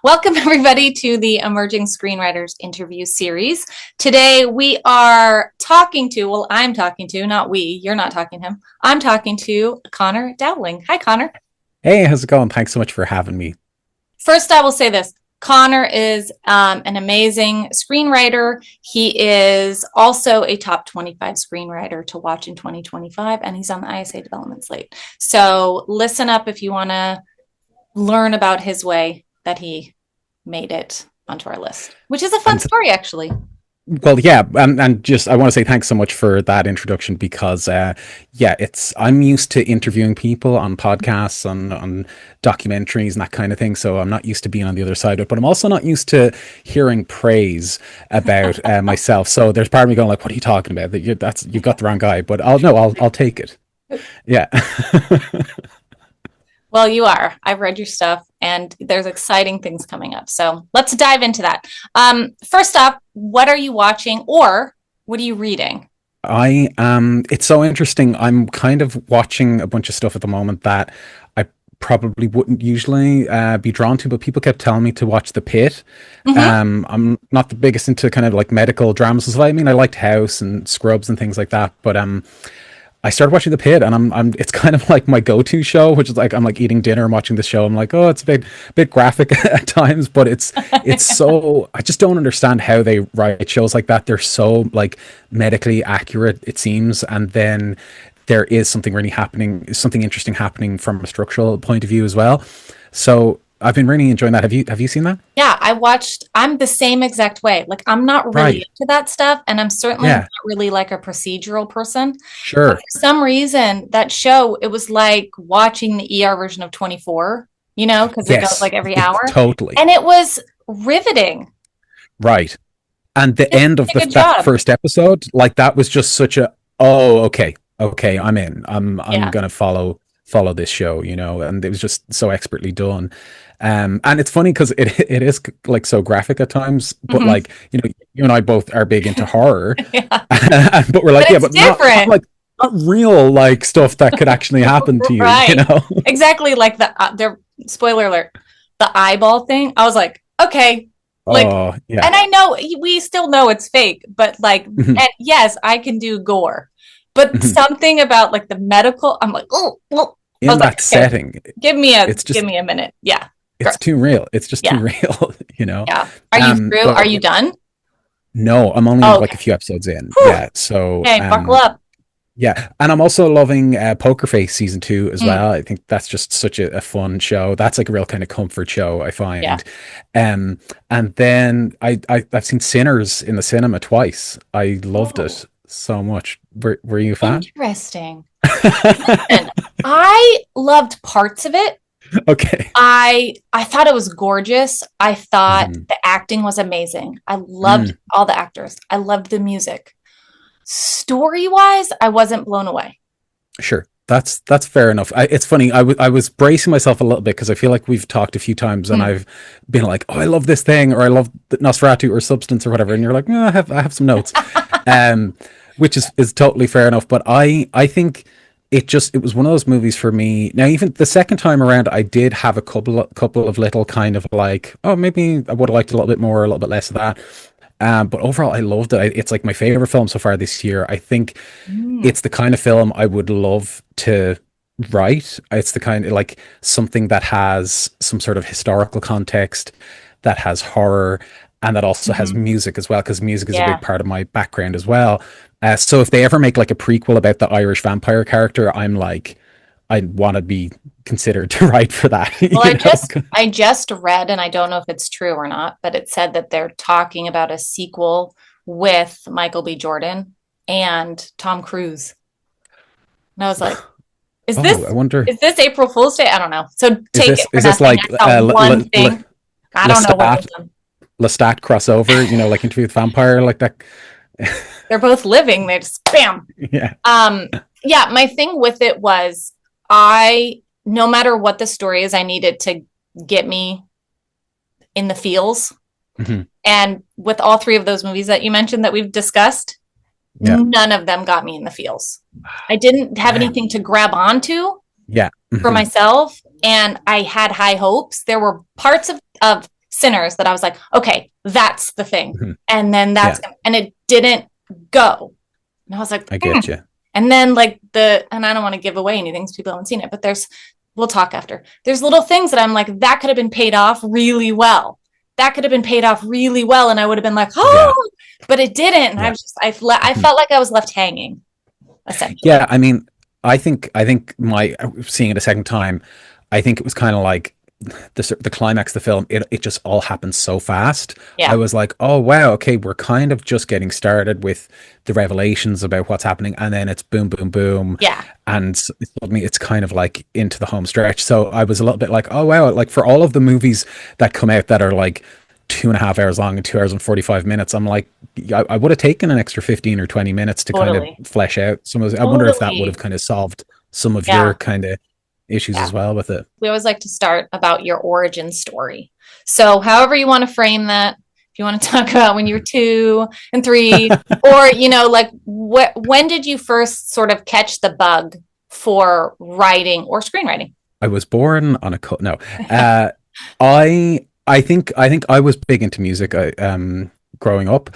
Welcome, everybody, to the Emerging Screenwriters interview series. Today, we are talking to, well, I'm talking to, not we, you're not talking to him. I'm talking to Conor Dowling. Hi, Conor. Hey, how's it going? Thanks so much for having me. First, I will say this. Conor is an amazing screenwriter. He is also a top 25 screenwriter to watch in 2025, and he's on the ISA development slate. So listen up if you want to learn about his way that he made it onto our list, which is a fun story, actually. Well, yeah, and just I want to say thanks so much for that introduction because, I'm used to interviewing people on podcasts, on documentaries and that kind of thing. So I'm not used to being on the other side of it, but I'm also not used to hearing praise about myself. So there's part of me going like, "What are you talking about? You've got the wrong guy." But I'll take it. Yeah. Well, you are. I've read your stuff and there's exciting things coming up. So let's dive into that. First off, what are you watching or what are you reading? It's so interesting. I'm kind of watching a bunch of stuff at the moment that I probably wouldn't usually be drawn to, but people kept telling me to watch The Pit. I'm not the biggest into kind of like medical dramas and stuff. I mean, I liked House and Scrubs and things like that, but I started watching The Pit, and it's kind of like my go-to show, which is like I'm like eating dinner and watching the show. I'm like, oh, it's a bit graphic at times, but it's so I just don't understand how they write shows like that. They're so like medically accurate, it seems, and then there is something something interesting happening from a structural point of view as well. So I've been really enjoying that. Have you seen that? Yeah, I'm the same exact way. Like, I'm not really Right. into that stuff, and I'm certainly Yeah. not really like a procedural person. But Sure. for some reason, that show, it was like watching the ER version of 24, because it goes Yes. like every hour. Totally. And it was riveting. Right. And the It end of did a good that job. first episode, like that was just such a okay, I'm in. I'm Yeah. gonna follow this show, and it was just so expertly done. And it's funny because it is like so graphic at times, but Mhm. like, you and I both are big into horror, Yeah. but we're But like, yeah, it's but not different. like not real like stuff that could actually happen to you, you Right. know? Exactly, like the spoiler alert, the eyeball thing. I was like, okay, like, Oh, yeah. and I know we still know it's fake, but like, and yes, I can do gore, but something about like the medical, I'm like, oh. I In was like, that okay, setting, give it's just me a minute. Yeah, it's too real. It's just too yeah, real, yeah. Are you through? Are But you done? no, I'm only Oh, like okay. a few episodes in. Whew. Yeah. So, Okay, buckle up. yeah. And I'm also loving Poker Face season 2 as Mm, well. I think that's just such a fun show. That's like a real kind of comfort show, I yeah. find. And then I've seen Sinners in the cinema twice. I loved Oh, it so much. Were you a fan? interesting. And I loved parts of it. Okay. I thought it was gorgeous. I thought Mhm. the acting was amazing. I loved Mm, all the actors. I loved the music. Story-wise, I wasn't blown away. sure. That's fair enough. It's funny. I was bracing myself a little bit because I feel like we've talked a few times and Mm. I've been like, oh, I love this thing, or I love the Nosferatu or Substance or whatever, and you're like, no, I have some notes, um, which is totally fair enough. But I think it was one of those movies for me. Now, even the second time around, I did have a couple of little kind of like, oh, maybe I would have liked a little bit more, a little bit less of that. But overall, I loved it. It's like my favorite film so far this year. I think Mm. it's the kind of film I would love to write. It's the kind of like something that has some sort of historical context, that has horror, and that also has Mhm. music as well, because music is a big Yeah. part of my background as well. So if they ever make like a prequel about the Irish vampire character, I'm like, I want to be considered to write for that, Well, you know? I just read, and I don't know if it's true or not, but it said that they're talking about a sequel with Michael B. Jordan and Tom Cruise. And I was like, is Oh, I this wonder, is this April Fool's Day? I don't know. So is take it for this nothing. like I saw one thing. I don't know what Lestat with them. Lestat crossover, like Interview with the Vampire, like that? They're both living. They just bam. Yeah. Um, yeah, my thing with it was I, no matter what the story is, I needed to get me in the feels. Mhm. And with all three of those movies that you mentioned that we've discussed, Yeah. none of them got me in the feels. I didn't have Yeah. anything to grab onto Yeah. for Mhm. myself, and I had high hopes. There were parts of Sinners that I was like, okay, that's the thing. Mhm. And then Yeah, and it didn't go. And I was like, I get you. And then and I don't want to give away anything because people haven't seen it, but we'll talk after. There's little things that I'm like, that could have been paid off really well. That could have been paid off really well. And I would have been like, Yeah, oh, but it didn't. And yeah. I Mhm. felt like I was left hanging, Yeah, essentially. I mean, I think my seeing it a second time, I think it was kind of like the climax of the film. It just all happened so fast. I Yeah. was like, oh wow, okay, we're kind of just getting started with the revelations about what's happening, and then it's boom, boom, boom, Yeah. and suddenly it's kind of like into the home stretch. So I was a little bit like, oh wow, like for all of the movies that come out that are like 2.5 hours long and 2 hours and 45 minutes, I'm like, I would have taken an extra 15 or 20 minutes to kind of Totally. flesh out some of those. I wonder if that would have Totally. kind of solved some of your Yeah. kind of issues Yeah. as well with it. We always like to start about your origin story. So, however you want to frame that, if you want to talk about when you were 2 and 3, or, when did you first sort of catch the bug for writing or screenwriting? I was born on a no. Uh, I think I was big into music. Growing up,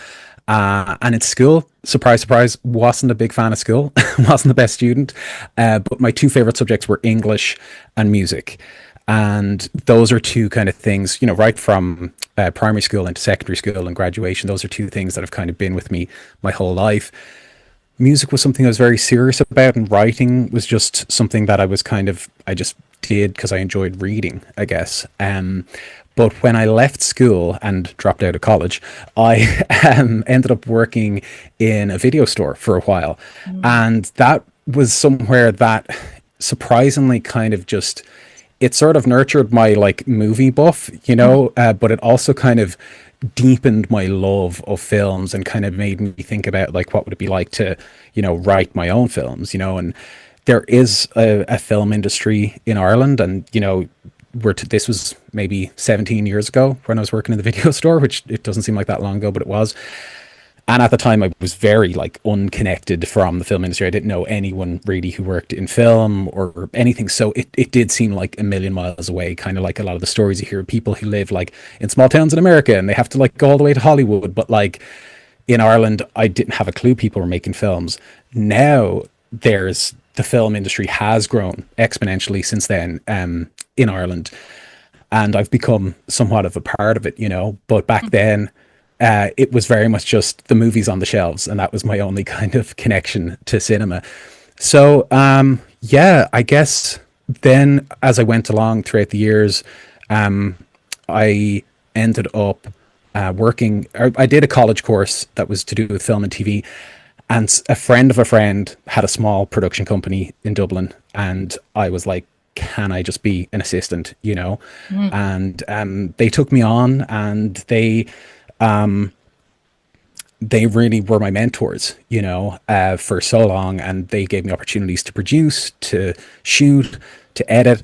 and in school, surprise, surprise, wasn't a big fan of school. Wasn't the best student. But my two favorite subjects were English and music, and those are two kind of things. Right from primary school into secondary school and graduation. Those are two things that have kind of been with me my whole life. Music was something I was very serious about, and writing was just something that I just did because I enjoyed reading, I guess. But when I left school and dropped out of college, I ended up working in a video store for a while. Mm. And that was somewhere that surprisingly kind of just, it sort of nurtured my like movie buff, but it also kind of deepened my love of films and kind of made me think about like what would it be like to, write my own films, and there is a film industry in Ireland, and this was maybe 17 years ago when I was working in the video store, which it doesn't seem like that long ago, but it was. And at the time, I was very like unconnected from the film industry. I didn't know anyone really who worked in film or anything. So it did seem like a million miles away, kind of like a lot of the stories you hear of people who live like in small towns in America and they have to like go all the way to Hollywood. But like in Ireland, I didn't have a clue people were making films. Now the film industry has grown exponentially since then, in Ireland, and I've become somewhat of a part of it, But back then, it was very much just the movies on the shelves, and that was my only kind of connection to cinema. So, yeah, I guess then as I went along throughout the years, I ended up working. I did a college course that was to do with film and TV, and a friend of a friend had a small production company in Dublin, and I was like, can I just be an assistant, Mm. And they took me on, and they really were my mentors, for so long, and they gave me opportunities to produce, to shoot, to edit,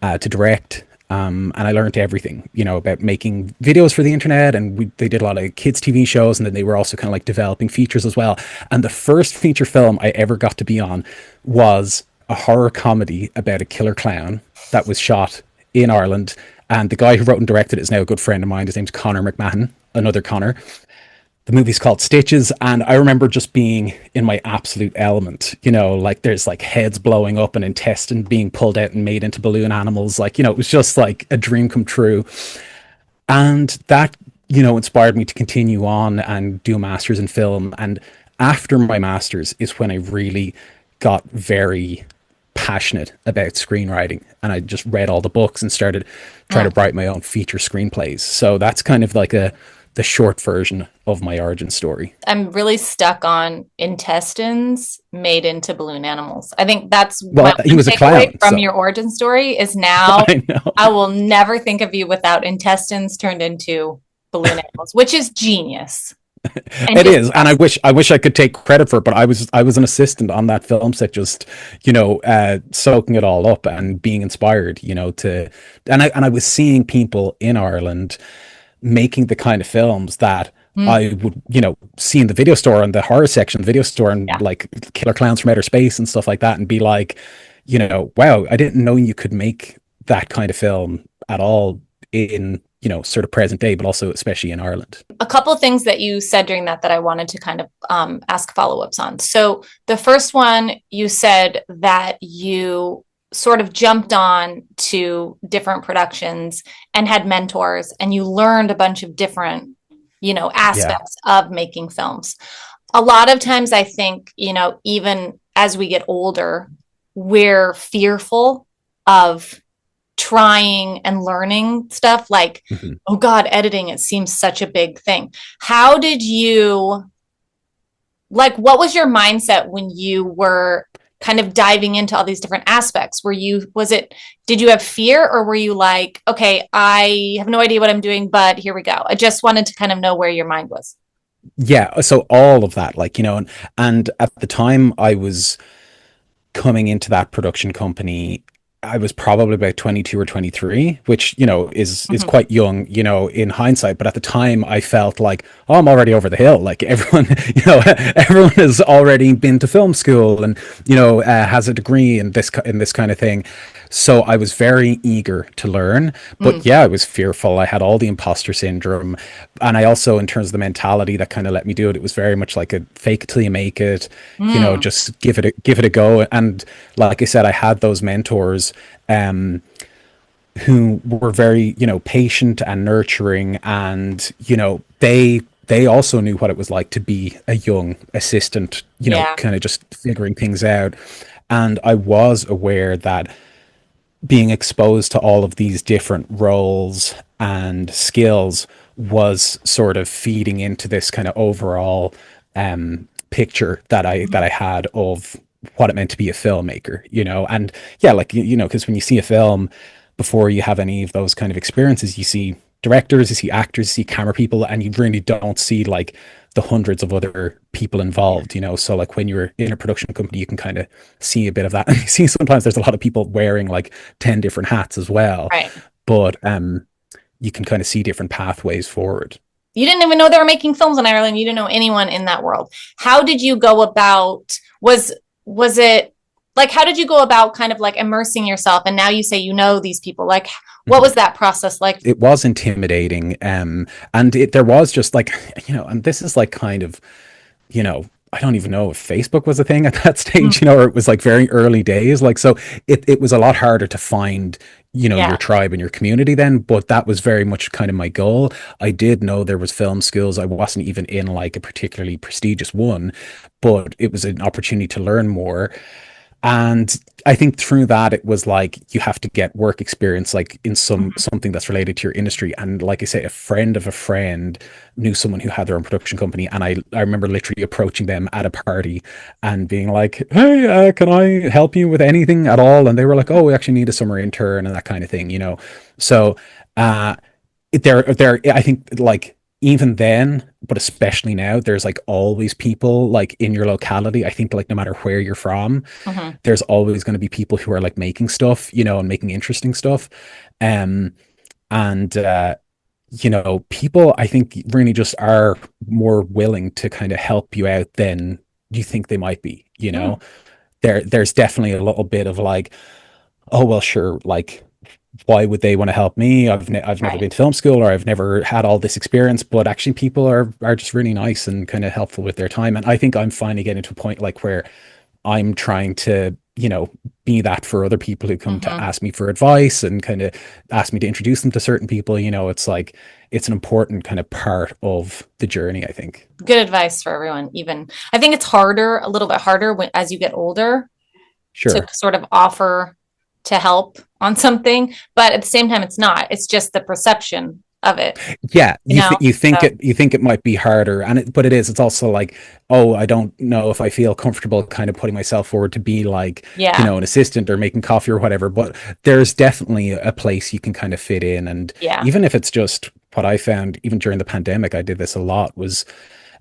to direct. And I learned everything, about making videos for the internet, and they did a lot of kids' TV shows, and then they were also kind of like developing features as well. And the first feature film I ever got to be on was a horror comedy about a killer clown that was shot in Ireland. And the guy who wrote and directed it is now a good friend of mine. His name's Conor McMahon, another Conor. The movie's called Stitches, and I remember just being in my absolute element. Like there's like heads blowing up and intestine being pulled out and made into balloon animals. Like, it was just like a dream come true. And that, inspired me to continue on and do a master's in film. And after my master's is when I really got very passionate about screenwriting. And I just read all the books and started trying to write my own feature screenplays. So that's kind of like the short version of my origin story. I'm really stuck on intestines made into balloon animals. I think that's Well, my he one was a takeaway clown, from so your origin story is now I know. I will never think of you without intestines turned into balloon animals, which is genius. And It just is, and I wish I could take credit for it, but I was an assistant on that film set, just soaking it all up and being inspired, and I was seeing people in Ireland making the kind of films that mm, I would, see in the video store and the horror section of the video store, and yeah. like killer clowns from outer space and stuff like that, and be like, wow, I didn't know you could make that kind of film at all in, you know, sort of present day, but also especially in Ireland. A couple of things that you said during that I wanted to kind of ask follow-ups on. So the first one, you said that you sort of jumped on to different productions and had mentors, and you learned a bunch of different, you know, aspects of making films. A lot of times I think, you know, even as we get older, we're fearful of trying and learning stuff like, oh God, editing, it seems such a big thing. How did you, like, what was your mindset when you were kind of diving into all these different aspects? Did you have fear, or were you like, okay, I have no idea what I'm doing, but here we go? I just wanted to kind of know where your mind was. Yeah. So all of that, like, you know, and at the time I was coming into that production company, I was probably about 22 or 23, which, you know, is quite young, you know, in hindsight. But at the time I felt like, oh, I'm already over the hill. Like everyone, you know, everyone has already been to film school and, you know, has a degree in this kind of thing. So I was very eager to learn, but yeah, I was fearful. I had all the imposter syndrome. And I also, in terms of the mentality that kind of let me do it, it was very much like a fake it till you make it, you know, just give it a go. And like I said, I had those mentors, who were very, you know, patient and nurturing, and, you know, they also knew what it was like to be a young assistant, you know, kind of just figuring things out. And I was aware that being exposed to all of these different roles and skills was sort of feeding into this kind of overall picture that I had of what it meant to be a filmmaker, you know. And yeah, like, you know, because when you see a film, before you have any of those kind of experiences, you see directors, you see actors, you see camera people, and you really don't see like the hundreds of other people involved, you know. So like when you're in a production company, you can kind of see a bit of that. And you see sometimes there's a lot of people wearing like 10 different hats as well. Right. But you can kind of see different pathways forward. You didn't even know they were making films in Ireland. You didn't know anyone in that world. How did you go about, was it like, how did you go about kind of like immersing yourself? And now you say, you know, these people, like, what was that process like? It was intimidating. And there was just like, you know, and this is like kind of, you know, I don't even know if Facebook was a thing at that stage, you know, or it was like very early days. Like, so it was a lot harder to find, you know, your tribe and your community then, but that was very much kind of my goal. I did know there was film schools. I wasn't even in like a particularly prestigious one, but it was an opportunity to learn more. And I think through that, it was like, you have to get work experience, like in something that's related to your industry. And like I say, a friend of a friend knew someone who had their own production company. And I remember literally approaching them at a party and being like, hey, can I help you with anything at all? And they were like, oh, we actually need a summer intern and that kind of thing, you know? So I think like, even then, but especially now, there's like always people like in your locality. I think like no matter where you're from, there's always going to be people who are like making stuff, you know, and making interesting stuff. And you know, people I think really just are more willing to kind of help you out than you think they might be, you know. There's definitely a little bit of like, oh well, sure, like, why would they want to help me? I've never been to film school, or I've never had all this experience. But actually people are just really nice and kind of helpful with their time. And I think I'm finally getting to a point like where I'm trying to, you know, be that for other people who come to ask me for advice and kind of ask me to introduce them to certain people. You know, it's like, it's an important kind of part of the journey, I think. Good advice for everyone. Even I think it's a little bit harder as you get older, to sort of offer to help on something, but at the same time, it's not. It's just the perception of it. Yeah, you think it might be harder, but it is. It's also like, oh, I don't know if I feel comfortable kind of putting myself forward to be like, you know, an assistant or making coffee or whatever. But there's definitely a place you can kind of fit in, and even if it's just what I found, even during the pandemic, I did this a lot. Was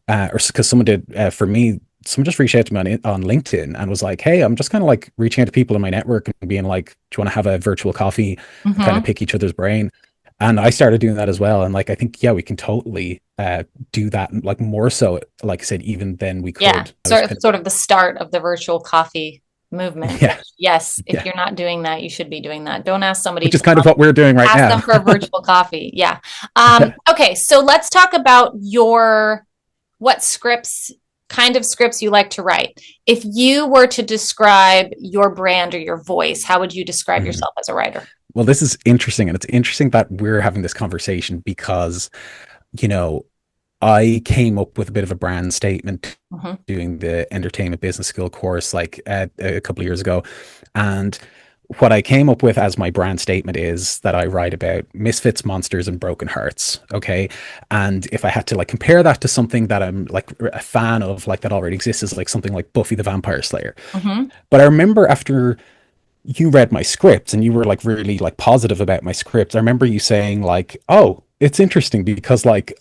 or because someone did for me. Someone just reached out to me on LinkedIn and was like, hey, I'm just kind of like reaching out to people in my network and being like, do you want to have a virtual coffee and kind of pick each other's brain? And I started doing that as well. And like, I think, yeah, we can totally do that. Like more so, like I said, even then we could. Yeah, sort of the start of the virtual coffee movement. Yeah. Yes, if Yeah. you're not doing that, you should be doing that. Don't ask somebody Which is to kind of what we're doing right ask now. them for a virtual coffee. Yeah. Okay, so let's talk about what kind of scripts you like to write. If you were to describe your brand or your voice, how would you describe Mhm. yourself as a writer? Well, this is interesting. And it's interesting that we're having this conversation because, you know, I came up with a bit of a brand statement Hmm. doing the entertainment business school course like a couple of years ago. And what I came up with as my brand statement is that I write about misfits, monsters, and broken hearts. Okay. And if I had to like compare that to something that I'm like a fan of, like that already exists, is like something like Buffy the Vampire Slayer. Hmm. But I remember after you read my scripts and you were like really like positive about my scripts, I remember you saying like, "Oh, it's interesting because like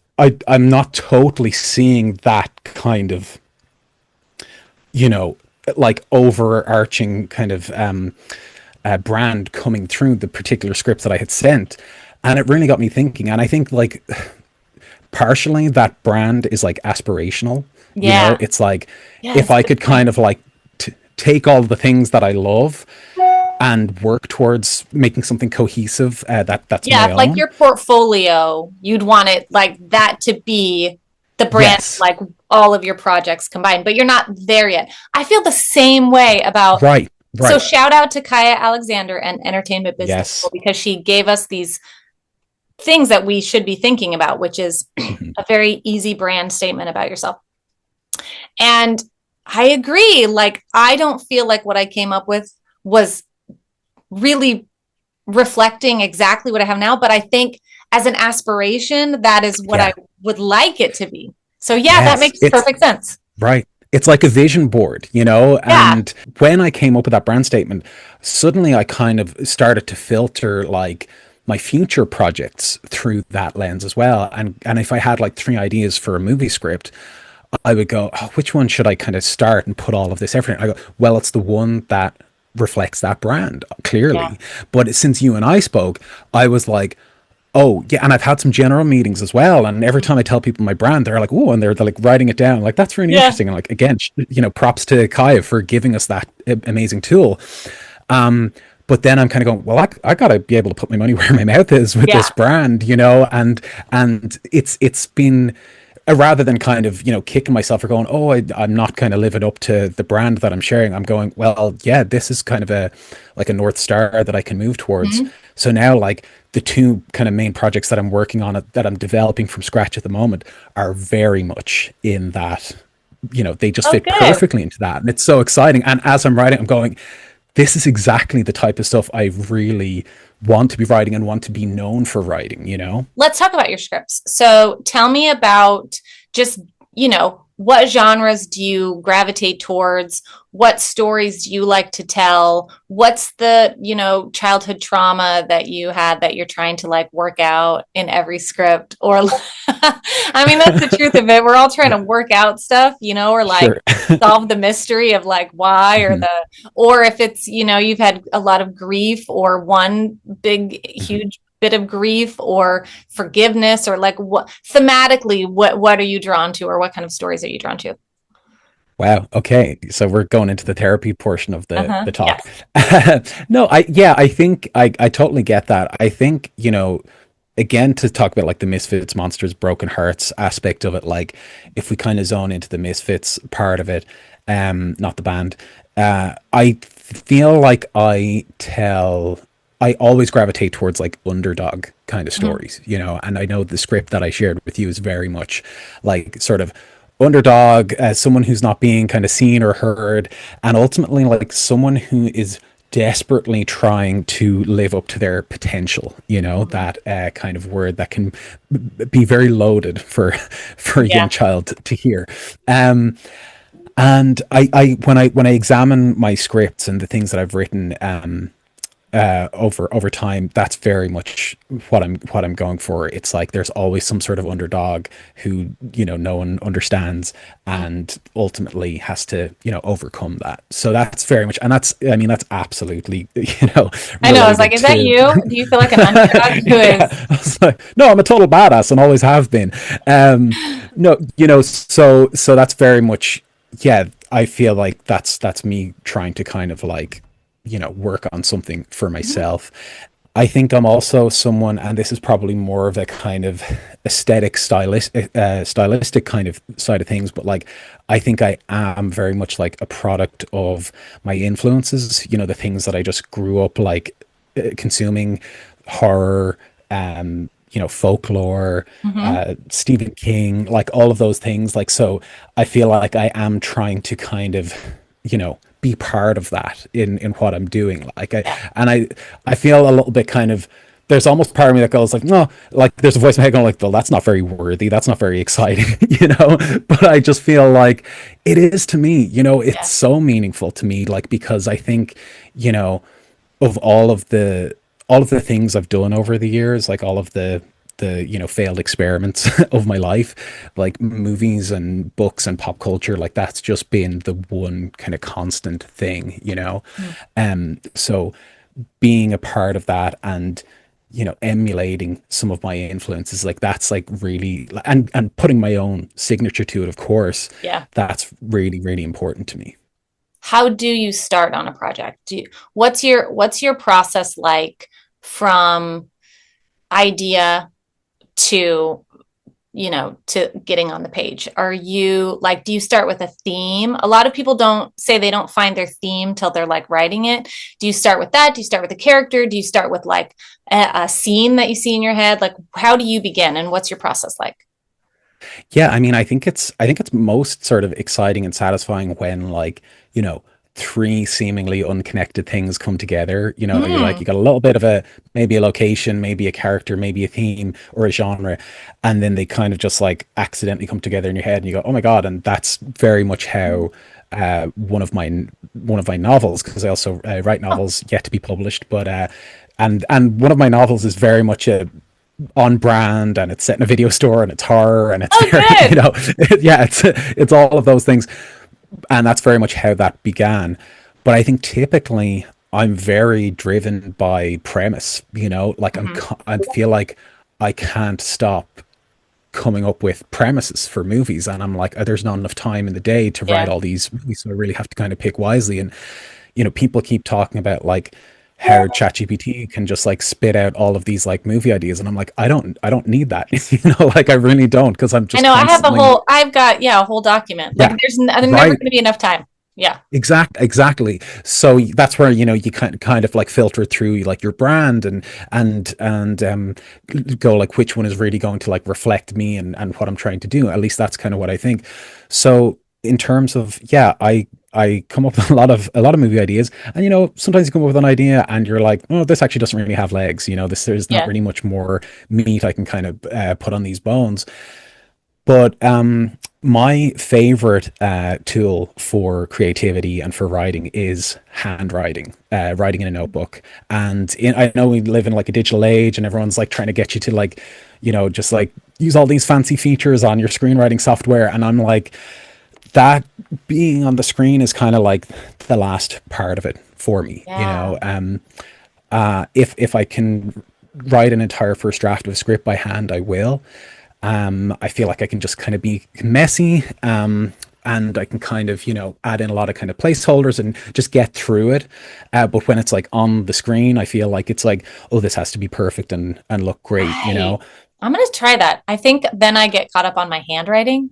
I'm not totally seeing that kind of, you know, like overarching kind of brand coming through the particular scripts that I had sent." And it really got me thinking. And I think like partially that brand is like aspirational. You know, Yeah. it's like if Yes. I Good could point. kind of like take all the things that I love and work towards making something cohesive that's Yeah, my if, like own. your portfolio, you'd want it like that to be the brand, Yes. like all of your projects combined, but you're not there yet. I feel the same way about, Right. so Right. shout out to Kaya Alexander and Entertainment Business School Yes. because she gave us these things that we should be thinking about, which is Mhm. a very easy brand statement about yourself. And I agree. Like, I don't feel like what I came up with was really reflecting exactly what I have now, but I think as an aspiration, that is what I Yeah. would like it to be. So yeah, that Yes. makes It's perfect sense. right. It's like a vision board, you know? Yeah. And when I came up with that brand statement, suddenly I kind of started to filter like my future projects through that lens as well. And if I had like three ideas for a movie script, I would go, oh, which one should I kind of start and put all of this effort in? I go, well, it's the one that reflects that brand Yeah. clearly. But since you and I spoke, I was like, oh yeah, and I've had some general meetings as well. And every time I tell people my brand, they're like, oh, and they're like writing it down. Like that's really Yeah. interesting. And like again, you know, props to Kaya for giving us that amazing tool. But then I'm kind of going, well, I gotta be able to put my money where my mouth is with Yeah. this brand, you know, and it's been rather than kind of, you know, kicking myself or going, oh, I'm not kind of living up to the brand that I'm sharing. I'm going, well, yeah, this is kind of a like a North Star that I can move towards. Mhm. So now, like the two kind of main projects that I'm working on, that I'm developing from scratch at the moment, are very much in that. You know, they just Oh, fit good. perfectly into that, and it's so exciting. And as I'm writing, I'm going, this is exactly the type of stuff I really want to be writing and want to be known for writing. You know. Let's talk about your scripts. So tell me about just, what genres do you gravitate towards? What stories do you like to tell? What's the, childhood trauma that you had that you're trying to like work out in every script? Or, I mean, that's the truth of it. We're all trying to work out stuff, or like Sure. solve the mystery of like why, Mhm, or if it's, you've had a lot of grief or one big, mhm. huge bit of grief or forgiveness, or like what thematically, what are you drawn to, or what kind of stories are you drawn to? Wow. Okay. So we're going into the therapy portion of the talk. Yes. No, I think I totally get that. I think, you know, again, to talk about like the misfits, monsters, broken hearts aspect of it, like if we kind of zone into the misfits part of it, not the band, I feel like I always gravitate towards like underdog kind of Mhm. stories, you know, and I know the script that I shared with you is very much like sort of underdog as someone who's not being kind of seen or heard, and ultimately like someone who is desperately trying to live up to their potential, you know, Mhm. that kind of word that can be very loaded for for a young Yeah. child to hear. And when I examine my scripts and the things that I've written, over time, that's very much what I'm going for. It's like there's always some sort of underdog who, you know, no one understands Mhm. and ultimately has to, you know, overcome that. So that's very much, and that's, I mean, that's absolutely, you know, I know. I was like, related is that to you? Do you feel like an underdog who yeah. is? I was like, no, I'm a total badass and always have been. Um no, you know, so that's very much, yeah, I feel like that's me trying to kind of like, work on something for Mhm. myself. I think I'm also someone, and this is probably more of a kind of aesthetic, stylistic kind of side of things, but like, I think I am very much like a product of my influences, the things that I just grew up like consuming, horror, folklore, Mhm. Stephen King, like all of those things. Like, so I feel like I am trying to kind of, be part of that in what I'm doing. Like Yeah. I feel a little bit kind of, there's almost part of me that goes like, no, like there's a voice in my head going like, well, that's not very worthy. That's not very exciting, but I just feel like it is to me, it's Yeah. so meaningful to me, like, because I think, you know, of all of the things I've done over the years, like all of the failed experiments of my life, like movies and books and pop culture, like that's just been the one kind of constant thing. Mm. So being a part of that and emulating some of my influences, like that's like really, and putting my own signature to it, of course, Yeah. that's really, really important to me. How do you start on a project? What's your process like from idea to to getting on the page? Are you like, do you start with a theme? A lot of people don't say they don't find their theme till they're like writing it. Do you start with that? Do you start with a character? Do you start with like a scene that you see in your head? Like, how do you begin and what's your process like? Yeah, I mean, I think it's most sort of exciting and satisfying when like, you know, three seemingly unconnected things come together. You're like Mm, you got a little bit of a maybe a location, maybe a character, maybe a theme or a genre, and then they kind of just like accidentally come together in your head and you go, "Oh my God." And that's very much how one of my novels, because I also write oh, novels yet to be published, but and one of my novels is very much a on brand, and it's set in a video store and it's horror and it's oh, very good. yeah, it's all of those things, and that's very much how that began. But I think typically I'm very driven by premise, like Mhm. I feel like I can't stop coming up with premises for movies, and I'm like, there's not enough time in the day to write Yeah. all these movies, so I really have to kind of pick wisely. And people keep talking about like how ChatGPT can just like spit out all of these like movie ideas, and I'm like, I don't need that, like I really don't, because I'm I just know constantly, I've got, yeah, a whole document. Like yeah, there's never right, going to be enough time. Yeah. exactly. So that's where you kind of like filter through like your brand and go like which one is really going to like reflect me and what I'm trying to do. At least that's kind of what I think. So in terms of, yeah, I come up with a lot of movie ideas, and sometimes you come up with an idea and you're like, oh, this actually doesn't really have legs, there's not Yeah. really much more meat I can kind of put on these bones. But my favorite tool for creativity and for writing is handwriting, writing in a notebook. And I know we live in like a digital age, and everyone's like trying to get you to like, just like use all these fancy features on your screenwriting software. And I'm like, that being on the screen is kind of like the last part of it for me. Yeah. If I can write an entire first draft of a script by hand, I will. I feel like I can just kind of be messy, and I can kind of, add in a lot of kind of placeholders and just get through it. But when it's like on the screen, I feel like it's like, oh, this has to be perfect and look great. Right. I'm gonna try that. I think then I get caught up on my handwriting.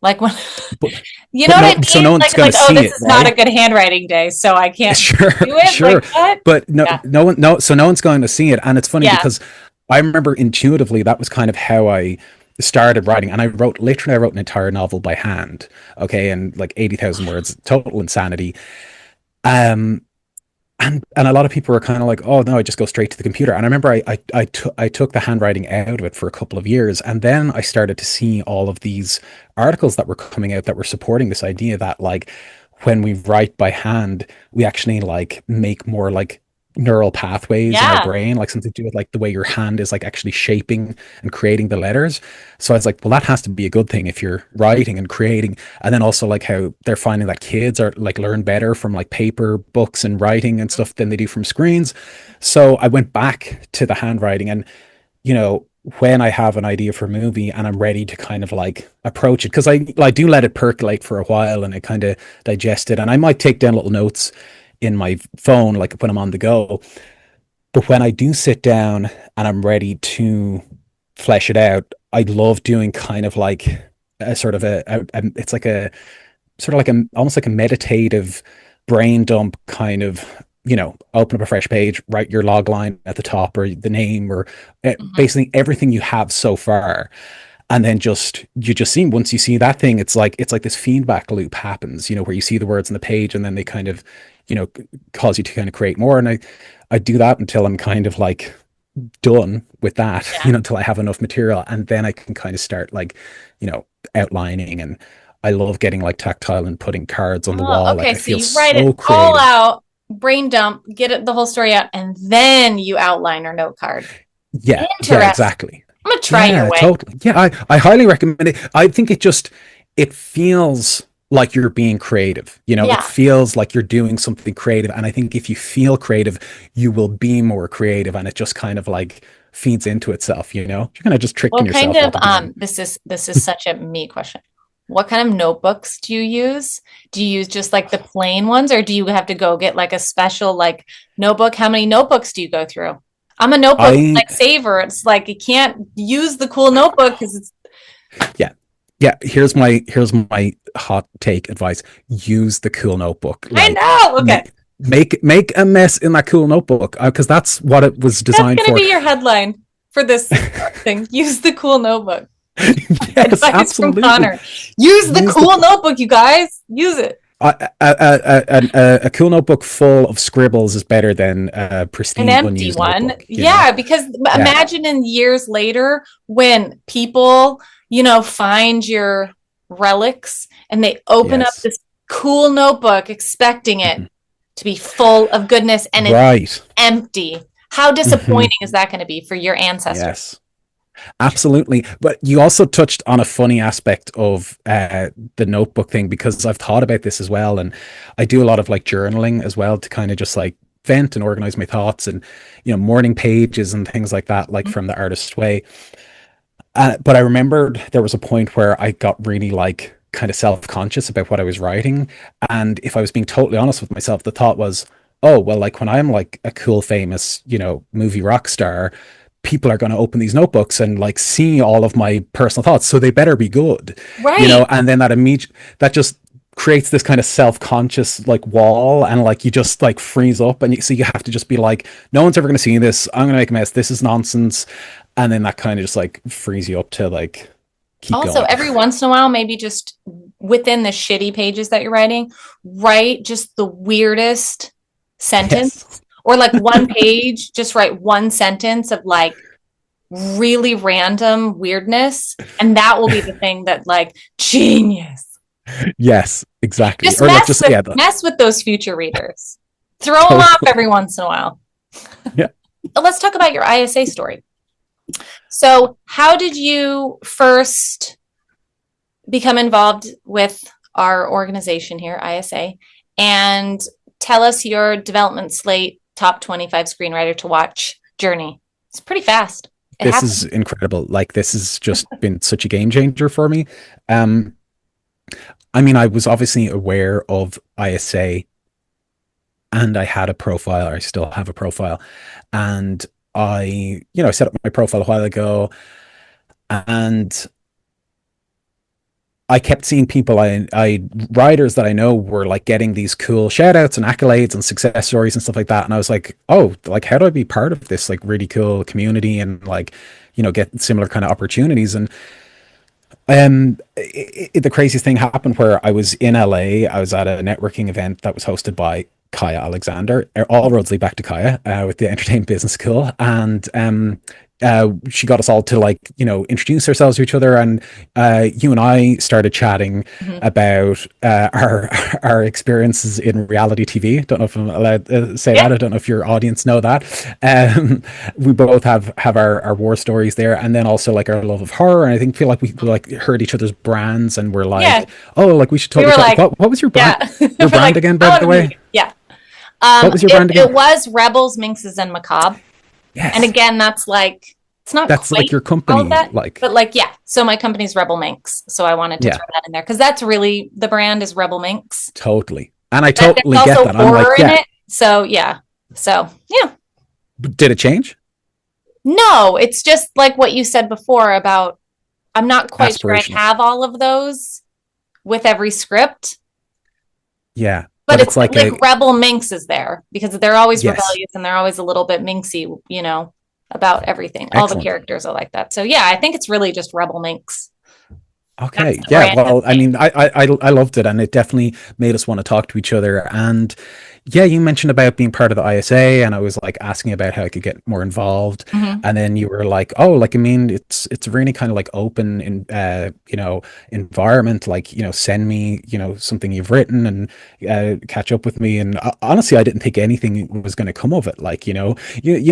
Like when, But you know but what no, I so mean? no one's Like, going like, to oh, see this it, is not a right? good handwriting day, so I can't Sure, do it. Like sure. what? But no, Yeah. no one, no. So no one's going to see it, and it's funny Yeah. because I remember intuitively that was kind of how I started writing, and I wrote an entire novel by hand. Okay, and like 80,000 words, total insanity. Um, and a lot of people were kind of like, oh no, I just go straight to the computer. And I remember I took the handwriting out of it for a couple of years, and then I started to see all of these articles that were coming out that were supporting this idea that like when we write by hand, we actually like make more like neural pathways in our Yeah. brain, like something to do with like the way your hand is like actually shaping and creating the letters. So I was like, well, that has to be a good thing if you're writing and creating. And then also like how they're finding that kids are like learn better from like paper books and writing and stuff than they do from screens. So I went back to the handwriting, and when I have an idea for a movie and I'm ready to kind of like approach it, because I do let it percolate for a while and I kind of digest it, and I might take down little notes in my phone like when I'm on the go. But when I do sit down and I'm ready to flesh it out, I love doing kind of like a sort of it's like a sort of like a almost like a meditative brain dump kind of, open up a fresh page, write your log line at the top or the name or Mhm. basically everything you have so far. And then you just see, once you see that thing, it's like this feedback loop happens, where you see the words on the page and then they kind of, cause you to kind of create more. And I do that until I'm kind of like done with that, Yeah. until I have enough material. And then I can kind of start like, outlining. And I love getting like tactile and putting cards on the Oh, wall. Like okay. I So feel you write so it all creative. out, brain dump, get it, the whole story out, and then you outline or note card. Yeah, Interesting. exactly. I'm gonna try your Yeah, way. totally. Yeah, I highly recommend it. I think it feels like you're being creative. It Yeah. feels like you're doing something creative. And I think if you feel creative, you will be more creative, and it just kind of like feeds into itself. You're kind of just tricking What kind yourself of into doing. this is such a me question. What kind of notebooks do you use? Do you use just like the plain ones, or do you have to go get like a special like notebook? How many notebooks do you go through? I'm a notebook I like saver. It's like you can't use the cool notebook because it's Yeah. Yeah, here's my hot take advice. Use the cool notebook. I Like know. Okay. make a mess in that cool notebook, because that's what it was That's designed gonna for. be your headline for this thing. Use the cool notebook. Yes, Advice from absolutely. Connor. Use the Use the cool notebook, you guys. Use it. a cool notebook full of scribbles is better than a An pristine empty unused one. notebook. Yeah, because Yeah. imagine in years later when people, find your relics and they open up Yes. this cool notebook expecting it Mhm. to be full of goodness and it's Right. empty. How Hmm. disappointing is that going to be for your ancestors? Yes. Absolutely. But you also touched on a funny aspect of the notebook thing, because I've thought about this as well. And I do a lot of like journaling as well to kind of just like vent and organize my thoughts, and, morning pages and things like that, like from the artist's way. But I remembered there was a point where I got really like kind of self-conscious about what I was writing. And if I was being totally honest with myself, the thought was, oh, well, like when I'm like a cool, famous, movie rock star, people are going to open these notebooks and like see all of my personal thoughts. So they better be good, Right. and then that just creates this kind of self-conscious like wall, and like you just like freeze up, and so you have to just be like, no one's ever going to see this. I'm going to make a mess. This is nonsense. And then that kind of just like frees you up to like keep Also, going. every once in a while, maybe just within the shitty pages that you're writing, write just the weirdest sentence Yes. or like one page, just write one sentence of like really random weirdness. And that will be the thing that like genius. Yes, exactly. Just Or like just, yeah, mess with those future readers. Throw them off totally. every once in a while. Yeah. Let's talk about your ISA story. So, how did you first become involved with our organization here, ISA, and tell us your development slate top 25 screenwriter to watch journey? It's pretty fast. It This happened. is incredible. Like this has just been such a game changer for me. Um, I mean, I was obviously aware of ISA, and I had a profile, or I still have a profile. And I set up my profile a while ago, and I kept seeing people, writers that I know were like getting these cool shout outs and accolades and success stories and stuff like that. And I was like, oh, like, how do I be part of this like really cool community and like, get similar kind of opportunities? And the craziest thing happened where I was in LA. I was at a networking event that was hosted by Kaya Alexander. All roads lead back to Kaya, with the Entertainment Business School, and she got us all to like introduce ourselves to each other, and you and I started chatting Mhm. about our experiences in reality TV. Don't know if I'm allowed to say Yeah. that. I don't know if your audience know that. We both have our war stories there, and then also like our love of horror. And I think feel like we like heard each other's brands, and we're Yeah. like, oh, like we should We totally were chat. like, What was your brand? yeah. Your We're brand like, again, I by want the to meet way? you. Yeah. What was your It, brand it again? was Rebels, Minxes, and Macabre. And Yes. again, that's like It's not That's like quite your all of company, that, like, but like, yeah. So my company's Rebel Minx. So I wanted to yeah, throw that in there because that's really the brand is Rebel Minx. totally. And I But there's totally get also that. I'm like, horror in yeah, it. So yeah. So yeah. did it change? No, it's just like what you said before about I'm not quite sure I Aspirational. have all of those with every script, Yeah. but But it's it's like like a, Rebel Minx is there because they're always yes, rebellious and they're always a little bit minxy, about everything. All the excellent. characters are like that. So yeah, I think it's really just Rebel Minx. That's Okay. the Yeah. brand has Well, I mean, changed. I loved it, and it definitely made us want to talk to each other. And yeah, you mentioned about being part of the ISA, and I was like asking about how I could get more involved. Hmm. And then you were like, oh, like, I mean, it's really kind of like open in, environment. Like, send me, something you've written, and catch up with me. And honestly, I didn't think anything was going to come of it. Like, you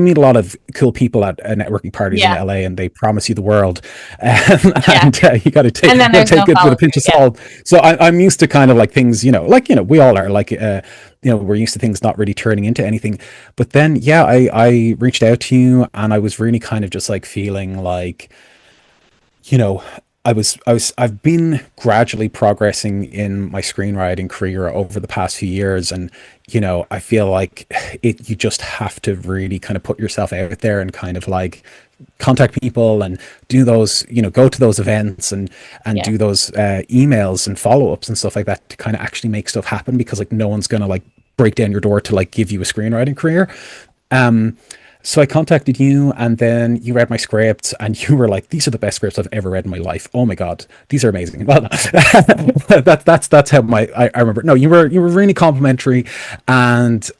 meet a lot of cool people at networking parties in Yeah. LA, and they promise you the world, Yeah. and you got to take And then there's no it with follow a pinch through. of Yeah. salt. So I'm used to kind of like things, we all are like, we're used to things not really turning into anything. But then, yeah, I reached out to you, and I was really kind of just like feeling like, you know, I've been gradually progressing in my screenwriting career over the past few years. And, I feel like you just have to really kind of put yourself out there and kind of like contact people and do those, go to those events and Yeah. do those emails and follow-ups and stuff like that to kind of actually make stuff happen, because like no one's gonna like break down your door to like give you a screenwriting career. um so I contacted you, and then you read my scripts, and you were like, these are the best scripts I've ever read in my life. Oh my God, these are amazing. Well, that's how I remember. No, you were really complimentary, and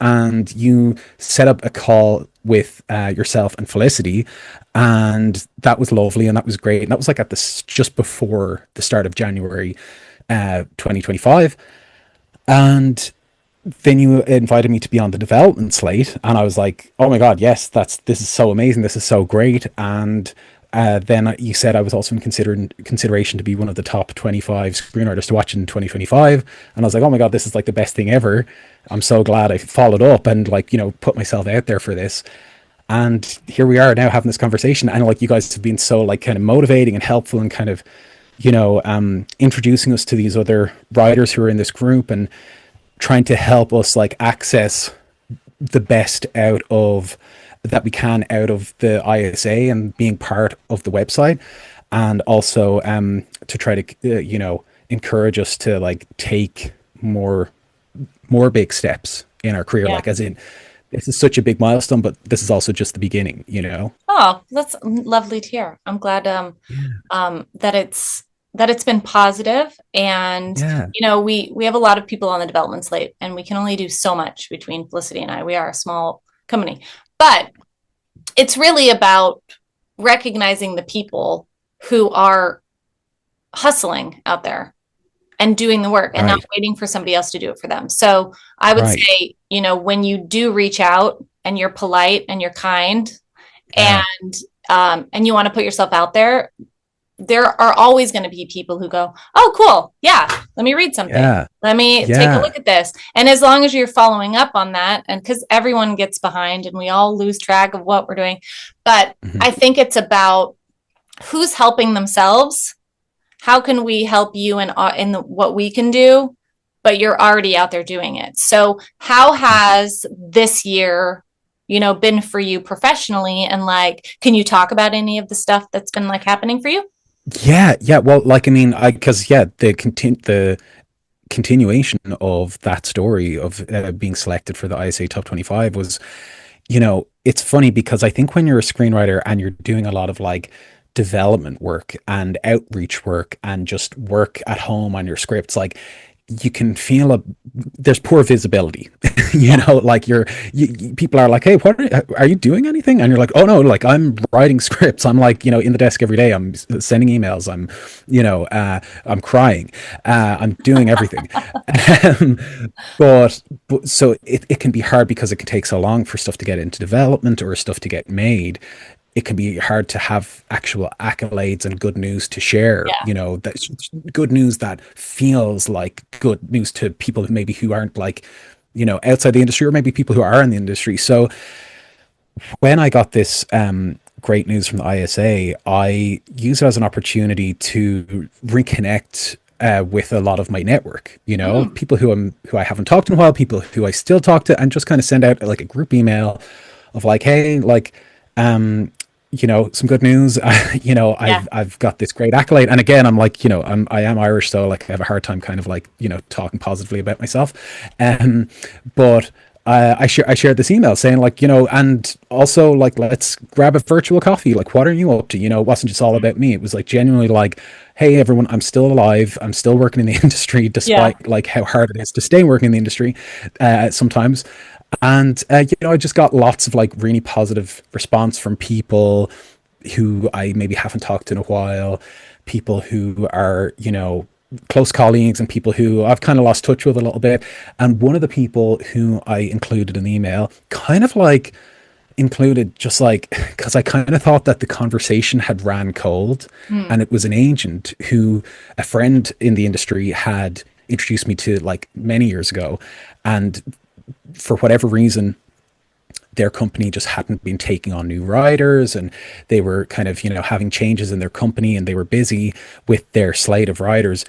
you set up a call with yourself and Felicity, and that was lovely, and that was great. And that was like at this just before the start of January 2025. And then you invited me to be on the development slate, and I was like, oh my God, yes, this is so amazing, this is so great. And then you said I was also in consideration to be one of the top 25 screenwriters to watch in 2025, and I was like, oh my God, this is like the best thing ever. I'm so glad I followed up and like, put myself out there for this. And here we are now having this conversation, and like you guys have been so like kind of motivating and helpful, and kind of introducing us to these other writers who are in this group, and trying to help us like access the best out of that we can out of the ISA, and being part of the website. And also to try to encourage us to like take more big steps in our career, Yeah. like, as in, this is such a big milestone, but this is also just the beginning. Oh, that's lovely to hear. I'm glad that it's been positive. And Yeah. we have a lot of people on the development slate, and we can only do so much between Felicity and I. We are a small company, but it's really about recognizing the people who are hustling out there and doing the work and not Right. waiting for somebody else to do it for them. So I would Right. say, when you do reach out and you're polite and you're kind, Yeah. and you want to put yourself out there are always going to be people who go, oh, cool. Yeah. Let me read something. Yeah. Let me take a Yeah. look at this. And as long as you're following up on that, and because everyone gets behind and we all lose track of what we're doing, but Mhm. I think it's about who's helping themselves. How can we help you in what we can do? But you're already out there doing it. So how has this year, been for you professionally? And like, can you talk about any of the stuff that's been like happening for you? Yeah, yeah. Well, like, I mean, because yeah, the continuation of that story of being selected for the ISA Top 25 was, it's funny, because I think when you're a screenwriter and you're doing a lot of like development work and outreach work and just work at home on your scripts, like, you can feel there's poor visibility. Like, people are like, hey, what are you doing anything? And you're like, oh no, like, I'm writing scripts, I'm like, in the desk every day, I'm sending emails, I'm crying, I'm doing everything. um, but so it can be hard, because it can take so long for stuff to get into development or stuff to get made. It can be hard to have actual accolades and good news to share, Yeah. that's good news that feels like good news to people who aren't like, outside the industry, or maybe people who are in the industry. So when I got great news from the ISA, I use it as an opportunity to reconnect with a lot of my network, Mm, people who I haven't talked to in a while, people who I still talk to, and just kind of send out like a group email of like, hey, like, um, some good news. yeah. I've got this great accolade, and again, I'm like, I am Irish, so like I have a hard time kind of like talking positively about myself, but. I shared this email saying like, and also like, let's grab a virtual coffee. Like, what are you up to? It wasn't just all about me. It was like genuinely like, hey, everyone, I'm still alive. I'm still working in the industry, Yeah. despite like how hard it is to stay working in the industry sometimes. And, I just got lots of like really positive response from people who I maybe haven't talked to in a while, people who are, close colleagues and people who I've kind of lost touch with a little bit. And one of the people who I included in the email kind of like included just like, because I kind of thought that the conversation had ran cold, Mm, and it was an agent who a friend in the industry had introduced me to like many years ago. And for whatever reason, their company just hadn't been taking on new writers, and they were kind of having changes in their company, and they were busy with their slate of writers.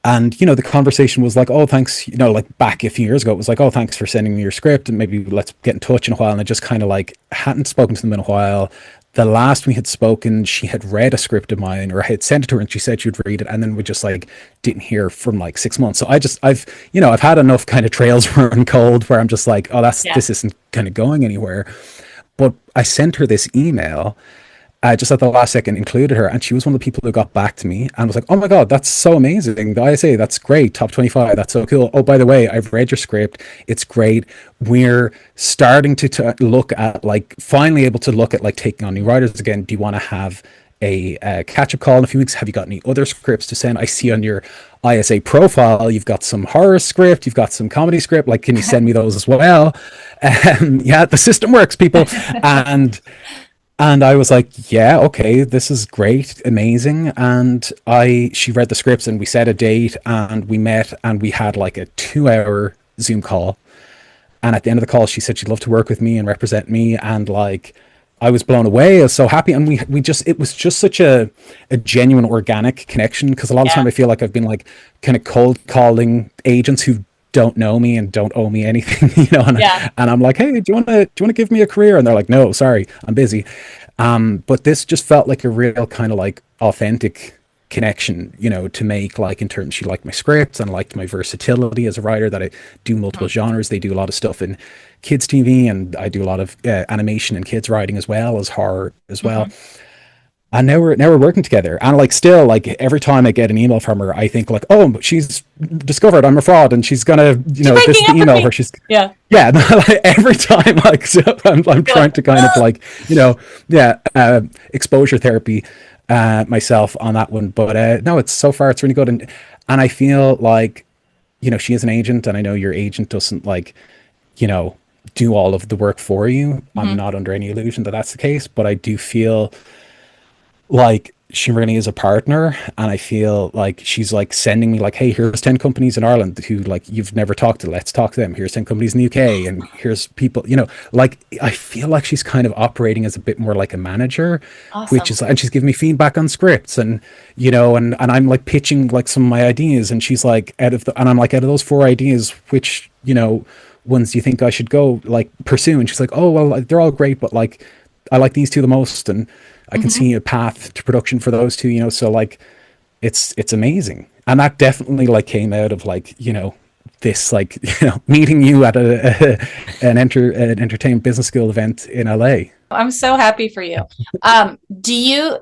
And the conversation was like, oh, thanks, like back a few years ago, it was like, oh, thanks for sending me your script, and maybe let's get in touch in a while. And I just kind of like hadn't spoken to them in a while. The last we had spoken, she had read a script of mine, or I had sent it to her, and she said she'd read it, and then we just like didn't hear from like 6 months. So I've had enough kind of trails run cold where I'm just like, oh, yeah. this isn't kind of going anywhere. But I sent her this email, just at the last second, included her, and she was one of the people who got back to me and was like, oh my god, that's so amazing, the ISA, that's great, top 25, that's so cool. Oh, by the way, I've read your script, it's great. We're starting to look at like finally able to look at like taking on new writers again. Do you want to have a catch-up call in a few weeks? Have you got any other scripts to send? I see on your ISA profile you've got some horror script, you've got some comedy script, like can you send me those as well? Yeah, the system works, people. And I was like, yeah, okay, this is great, amazing. And she read the scripts, and we set a date, and we met, and we had like a 2 hour Zoom call. And at the end of the call, she said she'd love to work with me and represent me. And like, I was blown away. I was so happy. And it was just such a genuine organic connection. Cause a lot of the Yeah. time I feel like I've been like kind of cold calling agents who don't know me and don't owe me anything, Yeah. and I'm like, hey, do you want to give me a career? And they're like, no, sorry, I'm busy. But this just felt like a real kind of like authentic connection, to make like in terms, she liked my scripts and liked my versatility as a writer, that I do multiple Mm, genres. They do a lot of stuff in kids TV, and I do a lot of animation and kids writing as well as horror as well. mhm. And now we're working together, and like still like every time I get an email from her, I think like, oh, she's discovered I'm a fraud, and she's gonna, She's this is breaking the up with email me. where she's, Yeah. yeah. Like, every time, like, so I'm You're trying like, to kind of "Ugh." like, yeah, exposure therapy myself on that one. But no, it's so far it's really good. And I feel like, she is an agent, and I know your agent doesn't like, you know do all of the work for you. I'm Mhm. not under any illusion that that's the case, but I do feel like she really is a partner, and I feel like she's like sending me like, hey, here's 10 companies in Ireland who like you've never talked to, let's talk to them. Here's 10 companies in the UK, and here's people, like I feel like she's kind of operating as a bit more like a manager, which Awesome. is, and she's giving me feedback on scripts, and and I'm like pitching like some of my ideas, and she's like, and I'm like, out of those four ideas, which ones do you think I should go like pursue? And she's like, oh well, they're all great, but like I like these two the most, and I can Mhm. see a path to production for those two, so like it's amazing. And that definitely like came out of like, this like, meeting you at an entertainment business school event in LA. I'm so happy for you. Do you,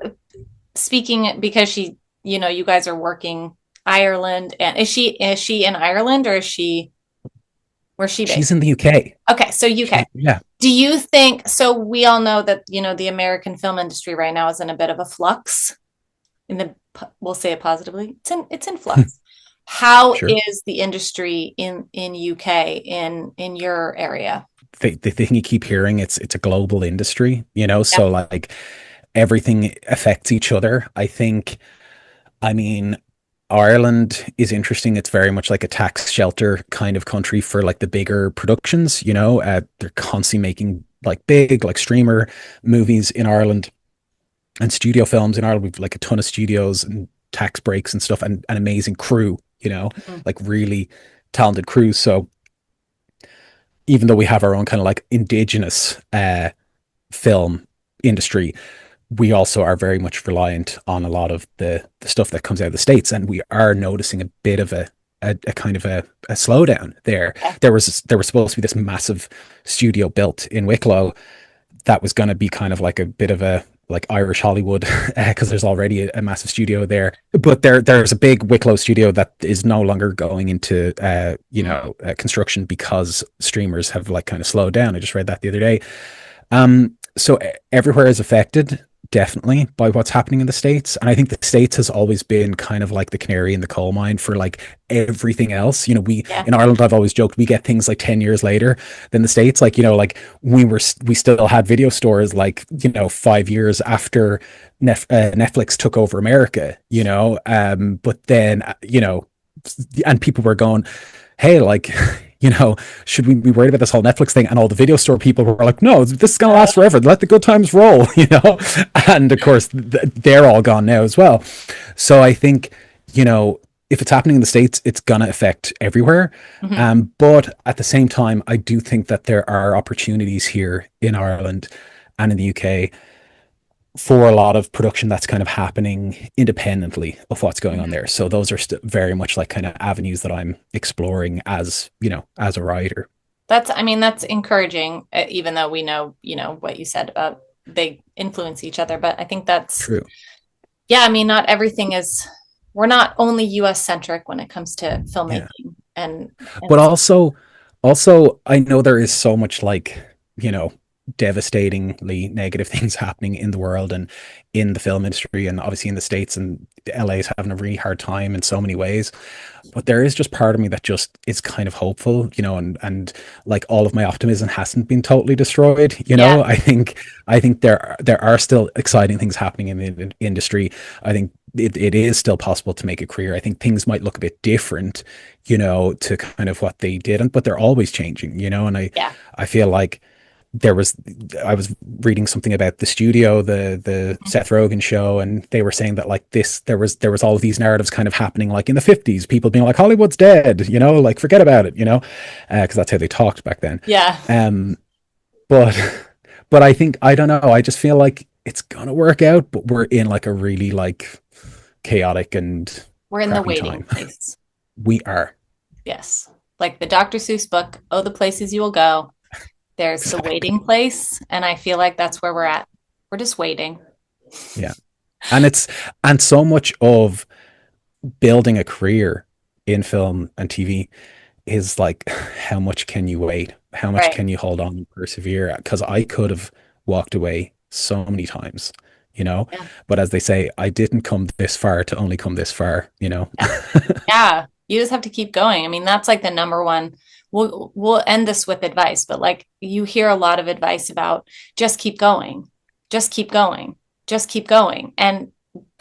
speaking because you guys are working Ireland, and is she in Ireland, or where's she She's based? in the UK. Okay, so UK. Yeah. Do you think, so we all know that, the American film industry right now is in a bit of a flux, we'll say it positively. It's in flux. How Sure. is the industry in UK, in your area? The thing you keep hearing, it's a global industry, Yeah. so like everything affects each other. I mean, Ireland is interesting. It's very much like a tax shelter kind of country for like the bigger productions. They're constantly making like big like streamer movies in Ireland and studio films in Ireland. We've like a ton of studios and tax breaks and stuff, and an amazing crew, Mhm. like really talented crews. So even though we have our own kind of like indigenous film industry, we also are very much reliant on a lot of the stuff that comes out of the States, and we are noticing a bit of a kind of a slowdown there. Yeah. There was supposed to be this massive studio built in Wicklow that was going to be kind of like a bit of a like Irish Hollywood because there's already a massive studio there. But there's a big Wicklow studio that is no longer going into construction because streamers have like kind of slowed down. I just read that the other day. So everywhere is affected, definitely, by what's happening in the States. And I think the States has always been kind of like the canary in the coal mine for like everything else. We Yeah. in Ireland, I've always joked, we get things like 10 years later than the States. Like, like we still had video stores like, 5 years after Netflix took over America, but then, and people were going, hey, like, should we be worried about this whole Netflix thing? And all the video store people were like, no, this is going to last forever. Let the good times roll, And of course, they're all gone now as well. So I think, if it's happening in the States, it's going to affect everywhere. Mhm. But at the same time, I do think that there are opportunities here in Ireland and in the UK for a lot of production that's kind of happening independently of what's going on Mhm. there. So those are very much like kind of avenues that I'm exploring as a writer. That's encouraging, even though we know, what you said about they influence each other. But I think that's, True. yeah, not everything we're not only US centric when it comes to Yeah. filmmaking and But also I know there is so much like, devastatingly negative things happening in the world and in the film industry and obviously in the States, and LA is having a really hard time in so many ways. But there is just part of me that just is kind of hopeful, and like all of my optimism hasn't been totally destroyed. yeah, I think there are still exciting things happening in the industry. I think it is still possible to make a career. I think things might look a bit different, to kind of what they did, but they're always changing, and yeah. I feel like I was reading something about the studio, the Seth Rogen show, and they were saying that like there was all of these narratives kind of happening like in the 50s, people being like Hollywood's dead, like forget about it, because that's how they talked back then. Yeah. Um, but but I think I don't know. I just feel like it's gonna work out, but we're in like a really like chaotic and We're in the crappy waiting time. place. We are. Yes. Like the Dr. Seuss book, Oh, the Places You Will Go. There's the Exactly. waiting place. And I feel like that's where we're at. We're just waiting. Yeah. And so much of building a career in film and TV is like, how much can you wait? How much Right. can you hold on and persevere? Because I could have walked away so many times, Yeah. but as they say, I didn't come this far to only come this far. Yeah. Yeah. You just have to keep going. That's like the number one. We'll end this with advice, but like you hear a lot of advice about just keep going, just keep going, just keep going. And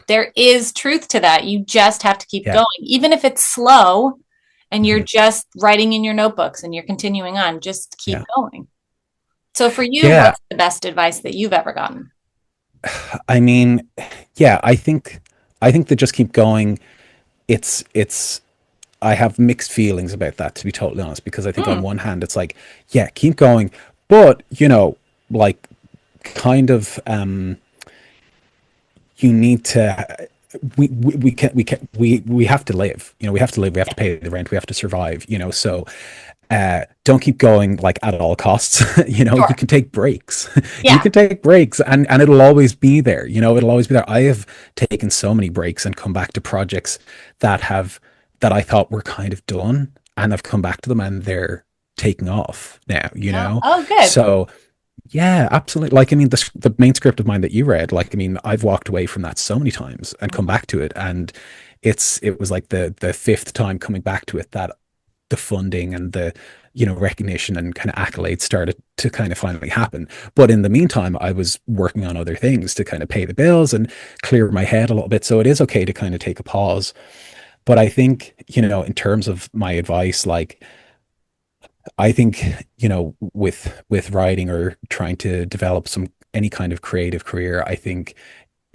there is truth to that. You just have to keep Yeah. going, even if it's slow and you're Mhm. just writing in your notebooks and you're continuing on, just keep Yeah. going. So for you, Yeah. what's the best advice that you've ever gotten? I mean, yeah, I think that just keep going. It's I have mixed feelings about that, to be totally honest, because I think on Hmm. one hand it's like, yeah, keep going, but like kind of you need to we have to live, we have to live, we have Yeah. to pay the rent, we have to survive, so don't keep going like at all costs. You Sure. can take breaks. You Yeah. can take breaks, and it'll always be there. It'll always be there. I have taken so many breaks and come back to projects that I thought were kind of done, and I've come back to them and they're taking off now. Oh, oh, good. So yeah, absolutely. Like, I mean, the main script of mine that you read, like, I mean, I've walked away from that so many times and come Mhm. back to it, and it was like the fifth time coming back to it that the funding and the recognition and kind of accolades started to kind of finally happen. But in the meantime, I was working on other things to kind of pay the bills and clear my head a little bit. So it is okay to kind of take a pause. But I think, in terms of my advice, like, I think, with writing or trying to develop any kind of creative career, I think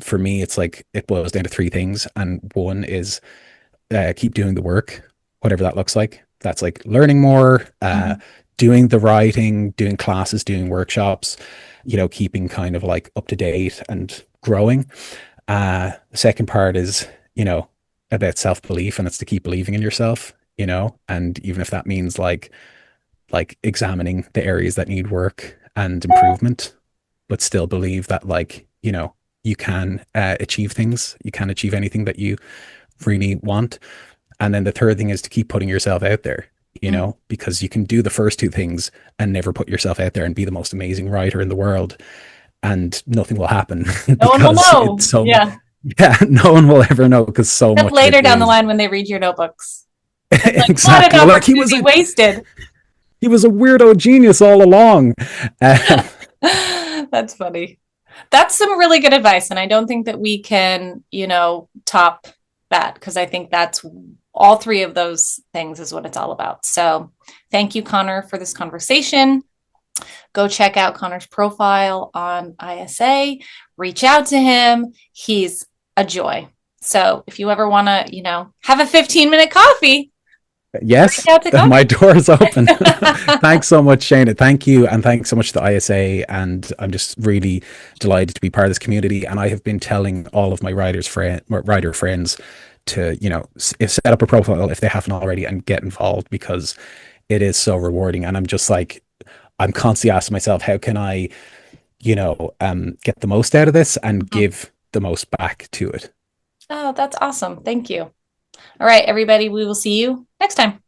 for me, it's like it boils down to three things. And one is keep doing the work, whatever that looks like. That's like learning more, Mhm. doing the writing, doing classes, doing workshops, keeping kind of like up to date and growing. The second part is, about self-belief, and it's to keep believing in yourself, and even if that means like examining the areas that need work and improvement, but still believe that you can achieve things, you can achieve anything that you really want. And then the third thing is to keep putting yourself out there, Mhm. because you can do the first two things and never put yourself out there and be the most amazing writer in the world, and nothing will happen No one will because it's know. so much. Yeah. Yeah, no one will ever know because so Except much of later it down the is line when they read your notebooks. It's like, what an exactly like opportunity wasted. he was a weirdo genius all along. Um, That's funny. That's some really good advice. And I don't think that we can, top that because I think that's all three of those things is what it's all about. So thank you, Connor, for this conversation. Go check out Connor's profile on ISA, reach out to him. He's a joy. So if you ever want to, have a 15-minute coffee, reach Yes, out to Connor. my door is open. Thanks so much, Shana. Thank you. And thanks so much to the ISA. And I'm just really delighted to be part of this community. And I have been telling all of my writer friends to, set up a profile if they haven't already and get involved, because it is so rewarding. And I'm just like, I'm constantly asking myself, how can I, get the most out of this and give the most back to it? Oh, that's awesome. Thank you. All right, everybody, we will see you next time.